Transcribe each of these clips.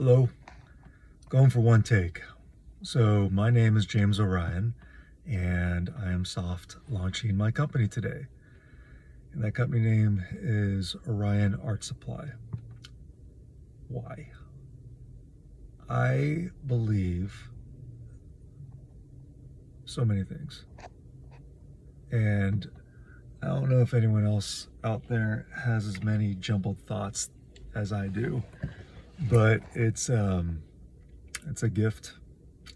Hello, going for one take. So my name is James Orion, and I am soft launching my company today. And that company name is Orion Art Supply. Why? I believe so many things. And I don't know if anyone else out there has as many jumbled thoughts as I do, but it's a gift,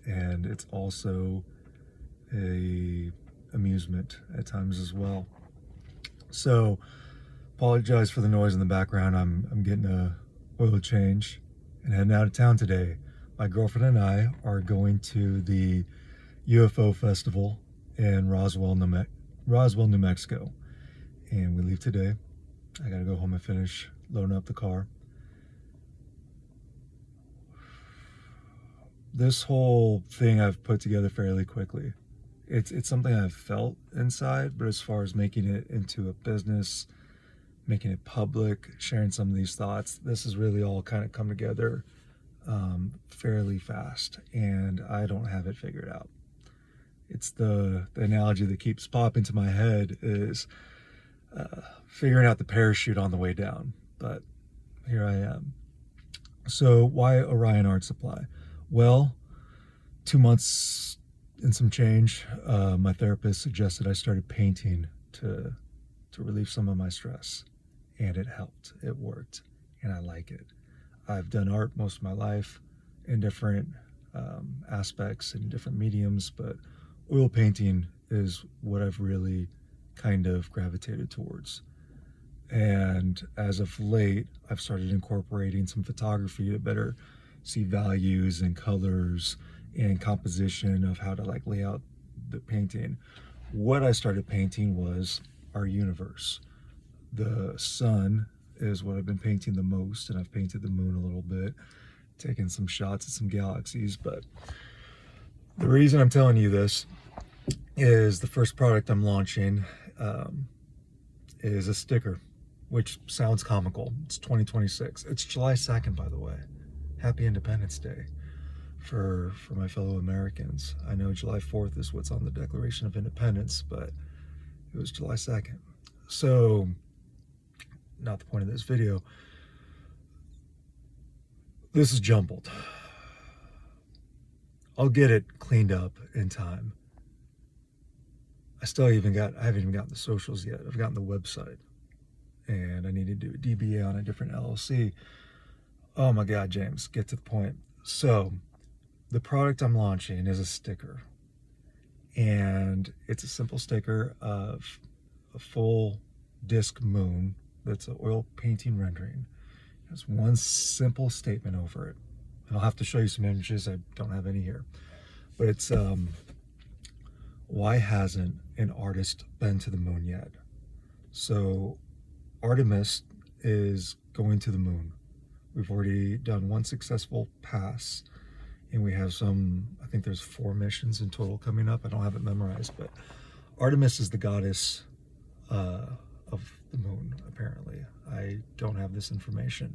and it's also a amusement at times as well. So apologize for the noise in the background. I'm getting a oil change and heading out of town today. My girlfriend and I are going to the UFO festival in Roswell, New Mexico, and we leave today. I gotta go home and finish loading up the car. This whole thing I've put together fairly quickly. It's something I've felt inside, but as far as making it into a business, making it public, sharing some of these thoughts, this has really all kind of come together fairly fast, and I don't have it figured out. It's the analogy that keeps popping to my head is figuring out the parachute on the way down, but here I am. So why Orion Art Supply? Well, 2 months and some change, my therapist suggested I started painting to relieve some of my stress, and it helped. It worked, and I like it. I've done art most of my life in different aspects and different mediums, but oil painting is what I've really kind of gravitated towards. And as of late, I've started incorporating some photography to better see values and colors and composition of how to like lay out the painting. What I started painting was our universe. The sun is what I've been painting the most, and I've painted the moon a little bit, taken some shots at some galaxies. But the reason I'm telling you this is the first product I'm launching is a sticker, which sounds comical. It's 2026. It's July 2nd, by the way. Happy Independence Day for my fellow Americans. I know July 4th is what's on the Declaration of Independence, but it was July 2nd. So, not the point of this video. This is jumbled. I'll get it cleaned up in time. I haven't even gotten the socials yet. I've gotten the website, and I need to do a DBA on a different LLC. Oh my God, James, get to the point. So the product I'm launching is a sticker, and it's a simple sticker of a full disc moon that's an oil painting rendering. There's one simple statement over it. And I'll have to show you some images. I don't have any here, but it's why hasn't an artist been to the moon yet? So Artemis is going to the moon. We've already done one successful pass, and we have I think there's 4 missions in total coming up. I don't have it memorized, but Artemis is the goddess of the moon, apparently. I don't have this information.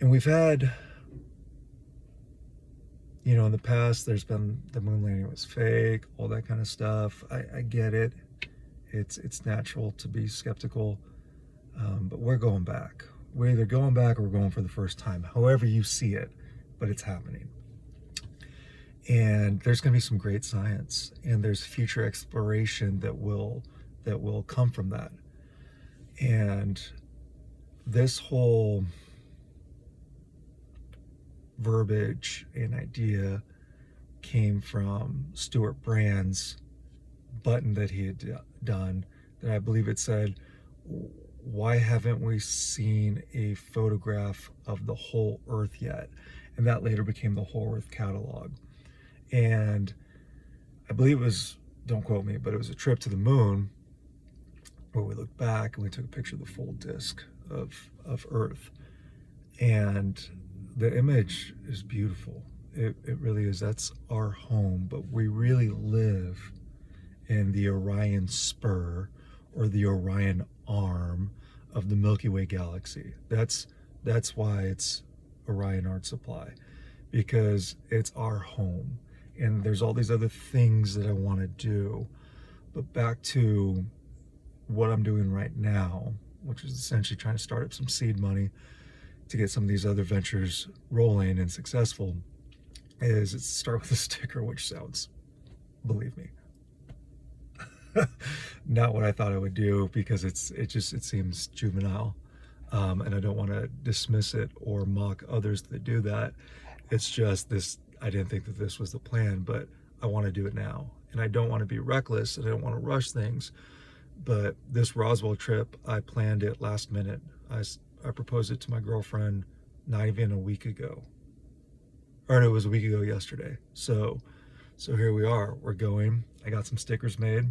And we've had, in the past, there's been the moon landing was fake, all that kind of stuff. I get it. It's natural to be skeptical, but we're going back. We're either going back or we're going for the first time, however you see it, but it's happening. And there's going to be some great science, and there's future exploration that will come from that. And this whole verbiage and idea came from Stuart Brand's button that he had done, that I believe it said, why haven't we seen a photograph of the whole Earth yet? And that later became the Whole Earth Catalog. And I believe it was, don't quote me, but it was a trip to the moon where we looked back and we took a picture of the full disk of Earth. And the image is beautiful. It really is. That's our home, but we really live in the Orion Spur, or the Orion Arm of the Milky Way galaxy. That's That's why it's Orion Art Supply, because it's our home. And there's all these other things that I want to do. But back to what I'm doing right now, which is essentially trying to start up some seed money to get some of these other ventures rolling and successful, is it's start with a sticker, which sounds, believe me, not what I thought I would do, because it seems juvenile, and I don't want to dismiss it or mock others that do that. It's just this, I didn't think that this was the plan, but I want to do it now, and I don't want to be reckless, and I don't want to rush things. But this Roswell trip, I planned it last minute. I proposed it to my girlfriend not even a week ago, or it was a week ago yesterday. So here we are. We're going. I got some stickers made.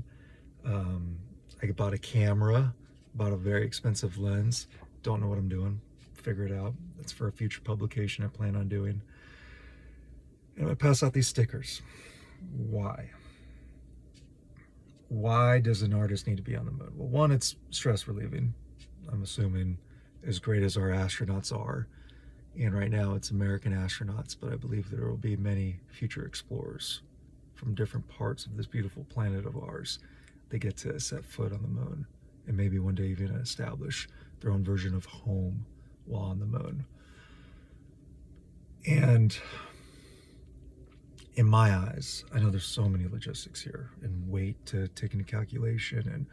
I bought a camera, bought a very expensive lens. Don't know what I'm doing. Figure it out. That's for a future publication I plan on doing. And I'm gonna pass out these stickers. Why? Why does an artist need to be on the moon? Well, one, it's stress relieving. I'm assuming as great as our astronauts are. And right now it's American astronauts, but I believe there will be many future explorers from different parts of this beautiful planet of ours. They get to set foot on the moon, and maybe one day even establish their own version of home while on the moon. And in my eyes, I know there's so many logistics here, and weight to take into calculation, and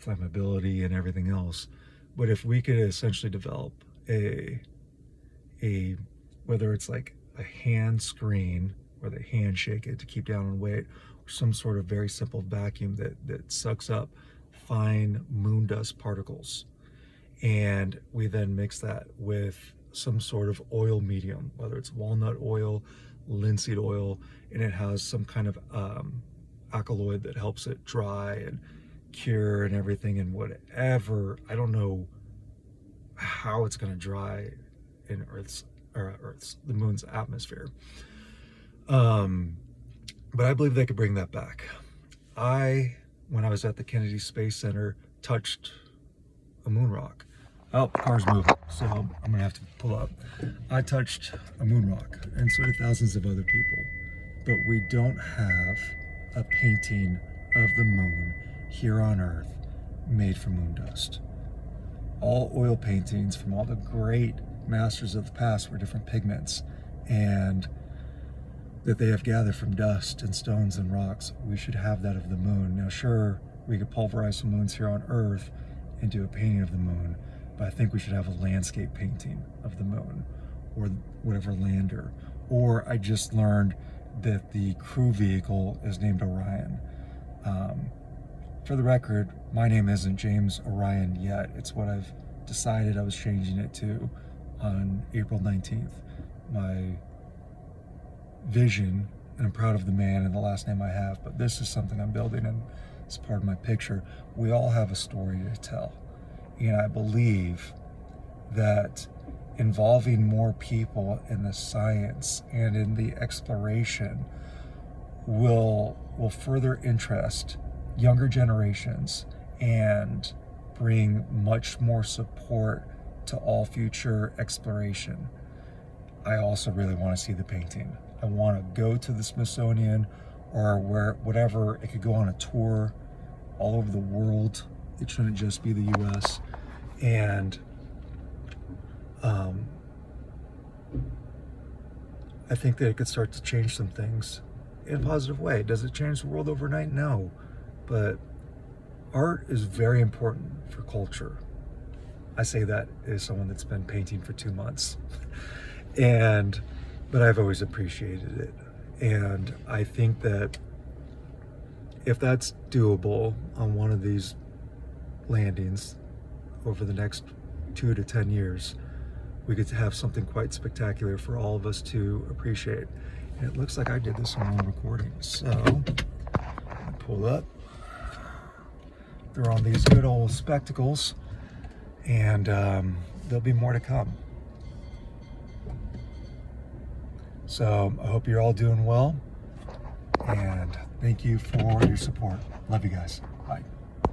flammability and everything else. But if we could essentially develop a whether it's like a hand screen where they hand shake it to keep down on weight, or some sort of very simple vacuum that sucks up fine moon dust particles, and we then mix that with some sort of oil medium, whether it's walnut oil, linseed oil, and it has some kind of alkaloid that helps it dry and cure and everything, and whatever. I don't know how it's going to dry in the moon's atmosphere. But I believe they could bring that back. When I was at the Kennedy Space Center, touched a moon rock. Oh, car's moving, so I'm gonna have to pull up. I touched a moon rock, and so did thousands of other people. But we don't have a painting of the moon here on Earth made from moon dust. All oil paintings from all the great masters of the past were different pigments, and that they have gathered from dust and stones and rocks. We should have that of the moon. Now, sure, we could pulverize some moons here on Earth and do a painting of the moon, but I think we should have a landscape painting of the moon, or whatever lander. Or I just learned that the crew vehicle is named Orion. For the record, my name isn't James Orion yet. It's what I've decided I was changing it to on April 19th. My vision, and I'm proud of the man and the last name I have, but this is something I'm building, and it's part of my picture. We all have a story to tell, and I believe that involving more people in the science and in the exploration will further interest younger generations and bring much more support to all future exploration. I also really want to see the painting. I want to go to the Smithsonian, or whatever. It could go on a tour all over the world. It shouldn't just be the US. And I think that it could start to change some things in a positive way. Does it change the world overnight? No. But art is very important for culture. I say that as someone that's been painting for 2 months. But I've always appreciated it. And I think that if that's doable on one of these landings over the next 2 to 10 years, we could have something quite spectacular for all of us to appreciate. And it looks like I did this on one recording. So, I pull up. They're on these good old spectacles, and there'll be more to come. So I hope you're all doing well, and thank you for your support. Love you guys. Bye.